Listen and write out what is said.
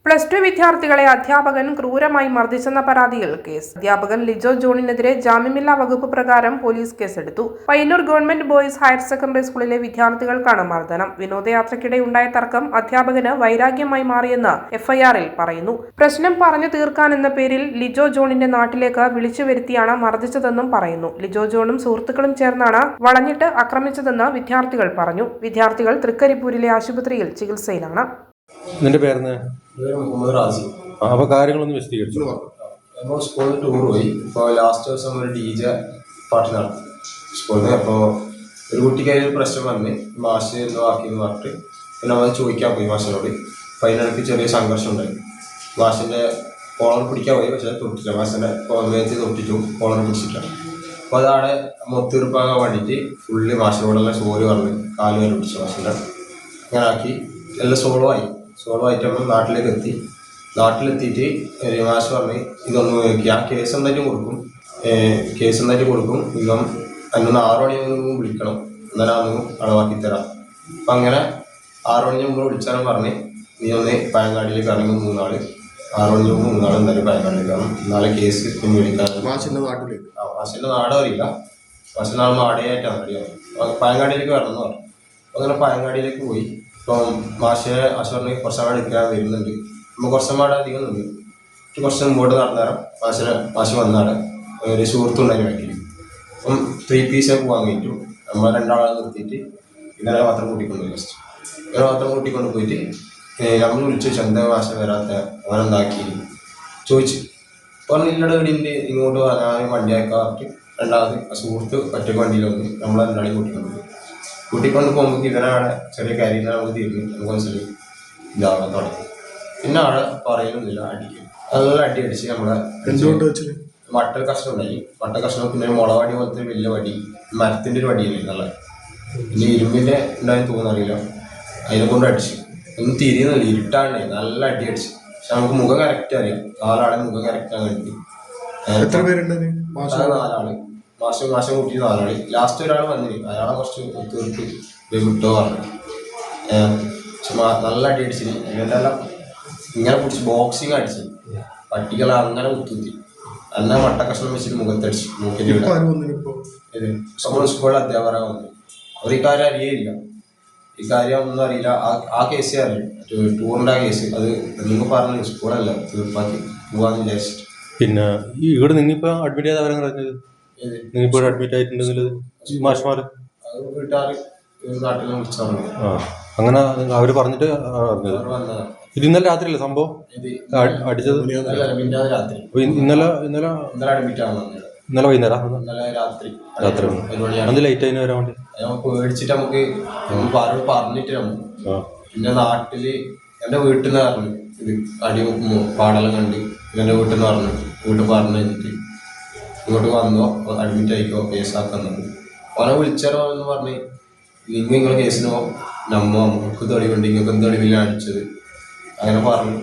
+2 വിദ്യാർത്ഥികളെ അധ്യാപകൻ ക്രൂരമായി മർദ്ദിച്ചെന്ന പരാതിയിൽ കേസ്. അധ്യാപകൻ ലിജോ ജോണിനെതിരെ ജാമ്യമില്ലാ വകുപ്പ് പ്രകാരം പോലീസ് കേസെടുത്തു. Payyanur government boys higher secondary സ്കൂളിലെ വിദ്യാർത്ഥികൾക്കാണ് മർദ്ദനം. വിനോദയാത്രയ്ക്കിടെ ഉണ്ടായ തർക്കം അധ്യാപകന് വൈരാഗ്യമായി മാറിയെന്ന് എഫ്ഐആറിൽ പറയുന്നു. പ്രശ്നം പറഞ്ഞു തീർക്കാനെന്ന പേരിൽ ലിജോ ജോണിന്റെ നാട്ടിലേക്ക് വിളിച്ചു വരുത്തിയാണ് മർദ്ദിച്ചതെന്നും പറയുന്നു. ലിജോ ജോണും സുഹൃത്തുക്കളും ചേർന്നാണ് വളഞ്ഞിട്ട് ആക്രമിച്ചതെന്ന് വിദ്യാർത്ഥികൾ പറഞ്ഞു. വിദ്യാർത്ഥികൾ തൃക്കരിപ്പൂരിലെ ആശുപത്രിയിൽ ചികിത്സയിലാണ്. നിന്റെ പേരെന്ന്? മുഹമ്മദ് റാസി. അപ്പോൾ കാര്യങ്ങളൊന്ന് വിശദീകരിച്ചു. നമ്മൾ സ്കൂളിൽ ടൂർ പോയി. ഇപ്പോൾ ലാസ്റ്റ് ദിവസം ഒരു DJ പാട്ട് നടത്തി സ്കൂളിൽ നിന്ന്. അപ്പോൾ ഒരു കുട്ടിക്കായി പ്രശ്നം വന്ന് മാഷ് എന്തോ ആക്കിയെന്ന് പറഞ്ഞിട്ട് പിന്നെ നമ്മൾ ചോദിക്കാൻ പോയി മാഷിനോട്. അപ്പോൾ അതിനിടയ്ക്ക് ചെറിയ സംഘർഷം ഉണ്ടായി. മാഷിൻ്റെ കോളർ പിടിക്കാൻ പോയി, പക്ഷേ തൊട്ടില്ല. മാഷിൻ്റെ മേത്ത് തൊട്ടിട്ടു, കോളർ പിടിച്ചിട്ടാണ്. അപ്പോൾ അതവിടെ മൊത്തീർപ്പാകാൻ വേണ്ടിയിട്ട് ഫുള്ള് മാഷിനോടുള്ള സോറി പറഞ്ഞ് കാല് വരെ പിടിച്ചു. മാഷിൻ്റെ അങ്ങനെ ആക്കി എല്ലാം സോൾവ് ആയിട്ട് നമ്മൾ നാട്ടിലെത്തിയിട്ട് മാഷ് പറഞ്ഞ് ഇതൊന്ന് ആ കേസ് എന്തായിട്ടും കൊടുക്കും ഇന്നും അന്നൊന്ന് 6 മണി മുമ്പ് വിളിക്കണം, എന്നാലും അതൊന്നും അളവാക്കി തരാം. അപ്പം അങ്ങനെ 6 മണി മുമ്പ് വിളിച്ചാലും പറഞ്ഞ് നീ ഒന്ന് പയങ്ങാടിയിലേക്ക് ഇറങ്ങി 3 നാൾ 6 മണി മുമ്പ് 3 നാൾ എന്തായാലും പയങ്ങാടിയിലേക്ക് ഇറങ്ങും, എന്നാലും കേസ് പിന്നെ വിളിക്കാൻ. മാഷിൻ്റെ നാട് അറിയില്ല, മാഷിൻ്റെ നാട് മാടയായിട്ടാണ് അറിയാം. പയങ്ങാടിയിലേക്ക് വരണം എന്ന് പറഞ്ഞു. അങ്ങനെ പയങ്ങാടിയിലേക്ക് പോയി. ഇപ്പം മാഷ് പറഞ്ഞ് കുറച്ചങ്ങാട് എടുക്കാൻ വരുന്നുണ്ട്. നമ്മൾ കുറച്ചങ്ങാട് അധികം ഉണ്ട്. കുറച്ച് മുമ്പോട്ട് നടന്നേരം മാഷ് വന്നാണ്. ഒരു സുഹൃത്തുണ്ടായി ബാക്കിൽ. അപ്പം 3 പീസ് പോകാൻ കഴിഞ്ഞു. നമ്മൾ 2 ആളെ നിർത്തിയിട്ട് ഇന്നലെ മാത്രം കൂട്ടിക്കൊണ്ട് പോയിട്ട് നമ്മൾ വിളിച്ചു ചോദിച്ചു എന്താ മാഷ വരാത്ത, അങ്ങനെ എന്താക്കി ചോദിച്ചു. അപ്പം ഇല്ലടെ വീടിൻ്റെ ഇങ്ങോട്ട് ഞാൻ വണ്ടി അയക്കാറിട്ട് രണ്ടാമത് സുഹൃത്ത് ഒറ്റയ്ക്ക് വണ്ടിയിൽ വന്ന് നമ്മളെ 2 ആളെയും കൂട്ടിക്കൊണ്ട് പോകുമ്പോൾ ഇവനാടെ ചെറിയ കാര്യങ്ങൾ നമുക്ക് തീർന്നു. നമുക്ക് മനസ്സിലായി ഇതാകാൻ തുടങ്ങി. പിന്നെ ആളെ പറയുന്നില്ല, അടിക്കും. നല്ല അടി അടിച്ച് നമ്മളെ മട്ടൽ കഷ്ണം ഉണ്ടായി. മട്ടൽ കഷ്ണം പിന്നെ മുളവടി പോലത്തെ വലിയ വടി, മരത്തിൻ്റെ ഒരു വടിയല്ലേ നല്ല, പിന്നെ ഇരുമ്പിൻ്റെ ഉണ്ടായെന്ന് തോന്നറിയില്ല. അതിനെ കൊണ്ട് അടിച്ചു. ഒന്നും തിരിയുന്നില്ല, ഇരുട്ടാണ്ടേ നല്ല അടി അടിച്ച്. പക്ഷെ നമുക്ക് മുഖം കറക്റ്റ് അറിയാം, 4 ആളെ മുഖം കറക്റ്റാൻ വേണ്ടി. 4 ആള് മാസം കൂട്ടി 4 ആള്. ലാസ്റ്റ് ഒരാൾ വന്നിന്, അയാളെ കുറച്ച് തീർത്ത് വിട്ടോ പറഞ്ഞു. പക്ഷെ നല്ല അടി അടിച്ചിന്. ഇവൻ്റെല്ലാം ഇങ്ങനെ പിടിച്ച് ബോക്സിങ് അടിച്ച് പട്ടികളെ അങ്ങനെ കുത്തുത്തി എന്നാൽ മട്ടക്കഷ്ണം വെച്ചിട്ട് മുഖത്തടിച്ച് മൂക്കിൻ്റെ ഇവിടെ. ഇത് നമ്മൾ സ്കൂളിൽ അധ്യാപകരാണ് വന്നത്. അവർ ഈ കാര്യം അറിയില്ല, ഈ കാര്യം ഒന്നും അറിയില്ല. ആ കേസേ അറിയില്ല, ടൂറിൻ്റെ ആ കേസ്. അത് നിങ്ങൾ പറഞ്ഞു സ്കൂളല്ല തീർപ്പാക്കി പോവാന്ന് വിചാരിച്ചിട്ട്. പിന്നെ ഇവിടെ നിങ്ങിപ്പോൾ അഡ്മിറ്റ് ചെയ്ത അവരെ പറഞ്ഞത് നിങ്ങളിപ്പോൾ അഡ്മിറ്റ് ആയിട്ടുണ്ടെങ്കിൽ മാഷ്മാർ വീട്ടുകാർ നാട്ടിൽ വിളിച്ചു പറഞ്ഞു. അങ്ങനെ അവർ പറഞ്ഞിട്ട് ഇത് ഇന്നലെ രാത്രിയല്ലേ സംഭവം അടിച്ചത്? ഇന്നലെ വൈകുന്നേരം രാത്രി അത് ലേറ്റ് ആയി വരാൻ വേണ്ടി പേടിച്ചിട്ട് നമുക്ക് പറഞ്ഞിട്ട് പിന്നെ നാട്ടില് എൻ്റെ വീട്ടിൽ നിന്ന് പറഞ്ഞു ഇത് അടി പാടെല്ലാം കണ്ട് എൻ്റെ വീട്ടിൽ നിന്ന് വീട്ടിൽ പറഞ്ഞു കഴിഞ്ഞിട്ട് ഇങ്ങോട്ട് വന്നോ അഡ്മിറ്റ് ആയിക്കോ കേസാക്കുന്നത്. ഓനെ വിളിച്ചാലോ എന്ന് പറഞ്ഞ് നിങ്ങളെ കേസിനോ നമുക്ക് തെളിവുണ്ട്, നിങ്ങൾക്ക് തെളിവില്ല അടിച്ചത് അങ്ങനെ പറഞ്ഞു.